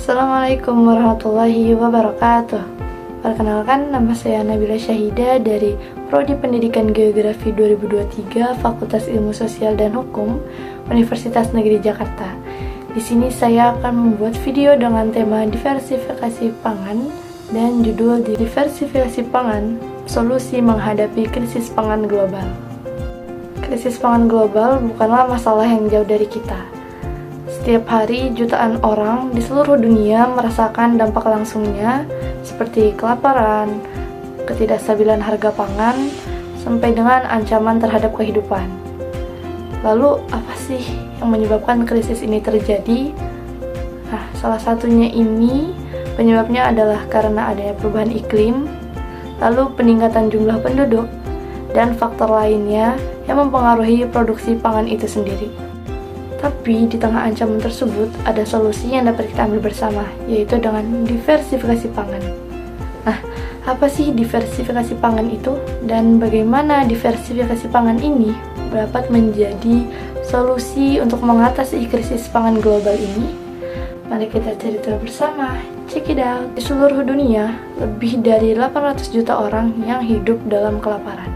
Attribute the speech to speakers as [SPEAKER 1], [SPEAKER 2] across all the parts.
[SPEAKER 1] Assalamualaikum warahmatullahi wabarakatuh. Perkenalkan, nama saya Nabila Syahida dari Prodi Pendidikan Geografi 2023 Fakultas Ilmu Sosial dan Hukum Universitas Negeri Jakarta. Di sini saya akan membuat video dengan tema diversifikasi pangan dan judul diversifikasi pangan, solusi menghadapi krisis pangan global. Krisis pangan global bukanlah masalah yang jauh dari kita. Setiap hari jutaan orang di seluruh dunia merasakan dampak langsungnya seperti kelaparan, ketidakstabilan harga pangan, sampai dengan ancaman terhadap kehidupan. Lalu apa sih yang menyebabkan krisis ini terjadi? Nah, salah satunya ini penyebabnya adalah karena adanya perubahan iklim, lalu peningkatan jumlah penduduk, dan faktor lainnya yang mempengaruhi produksi pangan itu sendiri. Tapi di tengah ancaman tersebut ada solusi yang dapat kita ambil bersama, yaitu dengan diversifikasi pangan. Nah, apa sih diversifikasi pangan itu dan bagaimana diversifikasi pangan ini dapat menjadi solusi untuk mengatasi krisis pangan global ini? Mari kita cerita bersama. Check it out. Di seluruh dunia, lebih dari 800 juta orang yang hidup dalam kelaparan.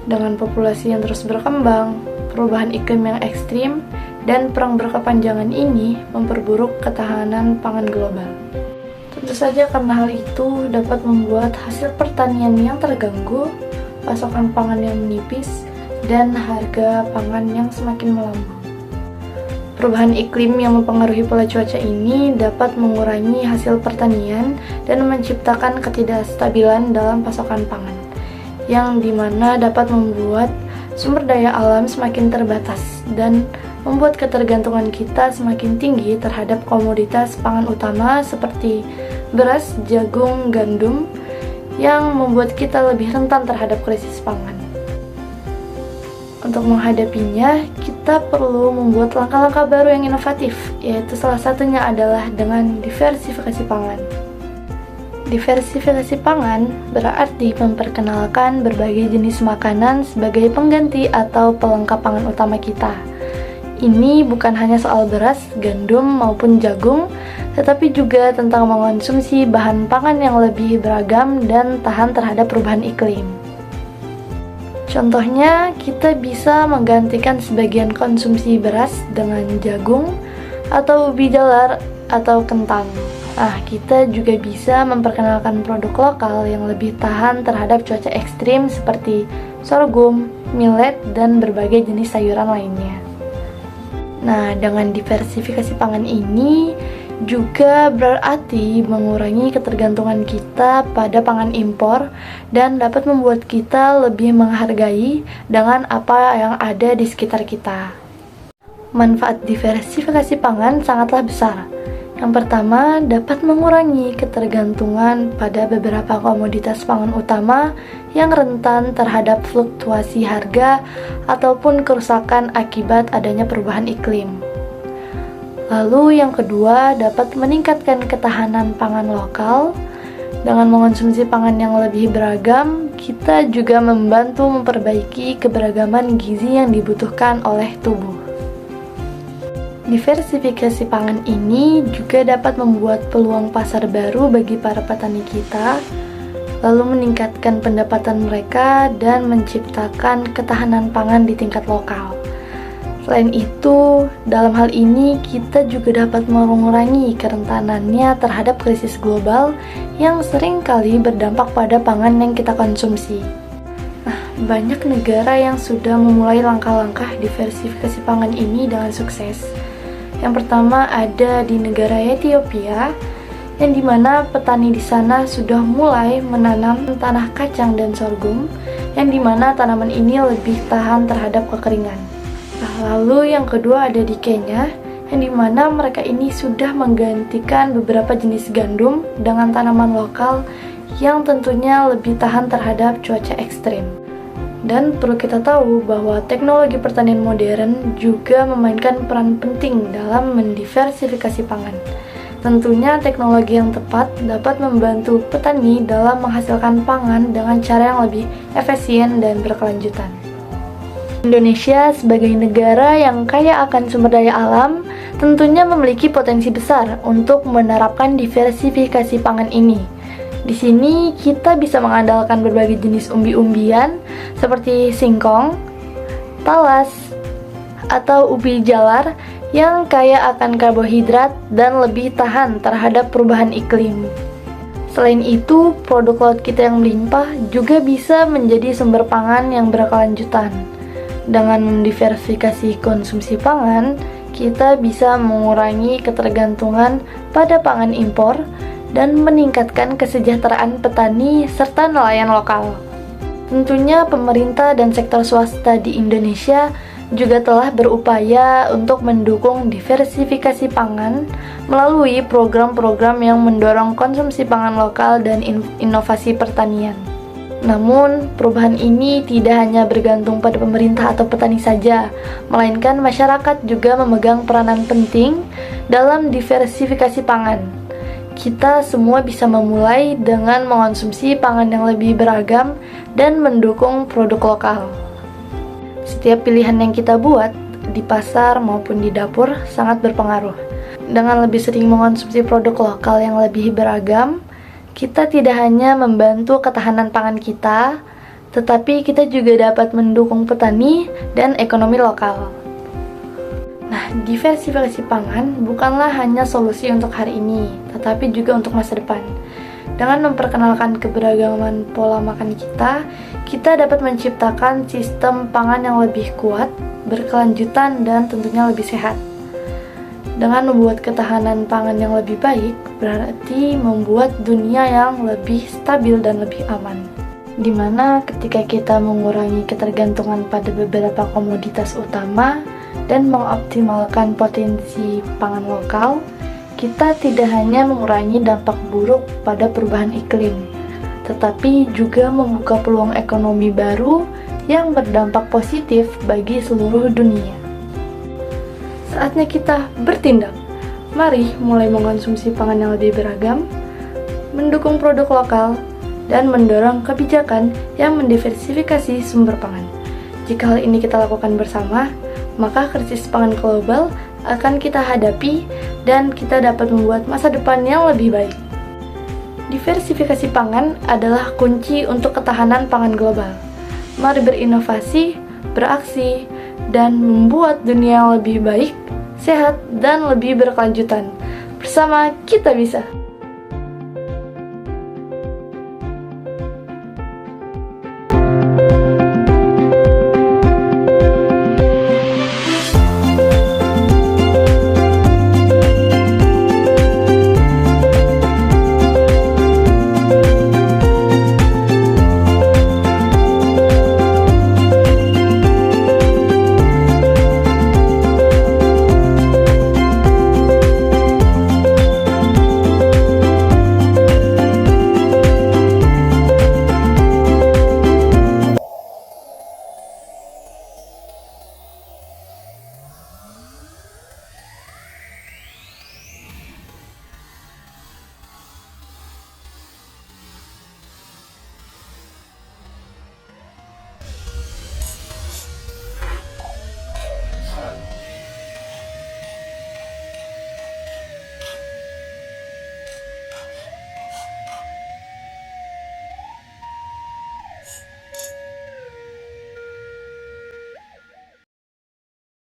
[SPEAKER 1] Dengan populasi yang terus berkembang, perubahan iklim yang ekstrim, dan perang berkepanjangan ini memperburuk ketahanan pangan global. Tentu saja karena hal itu dapat membuat hasil pertanian yang terganggu, pasokan pangan yang menipis, dan harga pangan yang semakin melambung. Perubahan iklim yang mempengaruhi pola cuaca ini dapat mengurangi hasil pertanian dan menciptakan ketidakstabilan dalam pasokan pangan, yang dimana dapat membuat sumber daya alam semakin terbatas dan membuat ketergantungan kita semakin tinggi terhadap komoditas pangan utama seperti beras, jagung, gandum, yang membuat kita lebih rentan terhadap krisis pangan. Untuk menghadapinya, kita perlu membuat langkah-langkah baru yang inovatif, yaitu salah satunya adalah dengan diversifikasi pangan. Diversifikasi pangan berarti memperkenalkan berbagai jenis makanan sebagai pengganti atau pelengkap pangan utama kita. Ini bukan hanya soal beras, gandum, maupun jagung, tetapi juga tentang mengonsumsi bahan pangan yang lebih beragam dan tahan terhadap perubahan iklim. Contohnya, kita bisa menggantikan sebagian konsumsi beras dengan jagung, atau ubi jalar, atau kentang. Nah, kita juga bisa memperkenalkan produk lokal yang lebih tahan terhadap cuaca ekstrim seperti sorghum, millet, dan berbagai jenis sayuran lainnya. Nah, dengan diversifikasi pangan ini juga berarti mengurangi ketergantungan kita pada pangan impor dan dapat membuat kita lebih menghargai dengan apa yang ada di sekitar kita. Manfaat diversifikasi pangan sangatlah besar. Yang pertama, dapat mengurangi ketergantungan pada beberapa komoditas pangan utama yang rentan terhadap fluktuasi harga ataupun kerusakan akibat adanya perubahan iklim. Lalu yang kedua, dapat meningkatkan ketahanan pangan lokal. Dengan mengonsumsi pangan yang lebih beragam, kita juga membantu memperbaiki keberagaman gizi yang dibutuhkan oleh tubuh. Diversifikasi pangan ini juga dapat membuat peluang pasar baru bagi para petani kita, lalu meningkatkan pendapatan mereka dan menciptakan ketahanan pangan di tingkat lokal. Selain itu, dalam hal ini kita juga dapat mengurangi kerentanannya terhadap krisis global yang seringkali berdampak pada pangan yang kita konsumsi. Nah, banyak negara yang sudah memulai langkah-langkah diversifikasi pangan ini dengan sukses. Yang pertama ada di negara Ethiopia, yang dimana petani di sana sudah mulai menanam tanah kacang dan sorghum, yang dimana tanaman ini lebih tahan terhadap kekeringan. Nah, lalu yang kedua ada di Kenya, yang dimana mereka ini sudah menggantikan beberapa jenis gandum dengan tanaman lokal yang tentunya lebih tahan terhadap cuaca ekstrim. Dan perlu kita tahu bahwa teknologi pertanian modern juga memainkan peran penting dalam mendiversifikasi pangan. Tentunya teknologi yang tepat dapat membantu petani dalam menghasilkan pangan dengan cara yang lebih efisien dan berkelanjutan. Indonesia sebagai negara yang kaya akan sumber daya alam tentunya memiliki potensi besar untuk menerapkan diversifikasi pangan ini. Di sini kita bisa mengandalkan berbagai jenis umbi-umbian seperti singkong, talas, atau ubi jalar yang kaya akan karbohidrat dan lebih tahan terhadap perubahan iklim. Selain itu, produk laut kita yang melimpah juga bisa menjadi sumber pangan yang berkelanjutan. Dengan mendiversifikasi konsumsi pangan, kita bisa mengurangi ketergantungan pada pangan impor dan meningkatkan kesejahteraan petani serta nelayan lokal. Tentunya pemerintah dan sektor swasta di Indonesia juga telah berupaya untuk mendukung diversifikasi pangan melalui program-program yang mendorong konsumsi pangan lokal dan inovasi pertanian. Namun, perubahan ini tidak hanya bergantung pada pemerintah atau petani saja, melainkan masyarakat juga memegang peranan penting dalam diversifikasi pangan. Kita semua bisa memulai dengan mengonsumsi pangan yang lebih beragam dan mendukung produk lokal. Setiap pilihan yang kita buat, di pasar maupun di dapur, sangat berpengaruh. Dengan lebih sering mengonsumsi produk lokal yang lebih beragam, kita tidak hanya membantu ketahanan pangan kita, tetapi kita juga dapat mendukung petani dan ekonomi lokal. Nah, diversifikasi pangan bukanlah hanya solusi untuk hari ini, tetapi juga untuk masa depan. Dengan memperkenalkan keberagaman pola makan kita dapat menciptakan sistem pangan yang lebih kuat, berkelanjutan, dan tentunya lebih sehat. Dengan membuat ketahanan pangan yang lebih baik, berarti membuat dunia yang lebih stabil dan lebih aman. Dimana ketika kita mengurangi ketergantungan pada beberapa komoditas utama dan mengoptimalkan potensi pangan lokal, kita tidak hanya mengurangi dampak buruk pada perubahan iklim, tetapi juga membuka peluang ekonomi baru yang berdampak positif bagi seluruh dunia. Saatnya kita bertindak. Mari mulai mengkonsumsi pangan yang lebih beragam, mendukung produk lokal, dan mendorong kebijakan yang mendiversifikasi sumber pangan. Jika hal ini kita lakukan bersama, maka krisis pangan global akan kita hadapi dan kita dapat membuat masa depan yang lebih baik. Diversifikasi pangan adalah kunci untuk ketahanan pangan global. Mari berinovasi, beraksi, dan membuat dunia yang lebih baik, sehat, dan lebih berkelanjutan. Bersama kita bisa.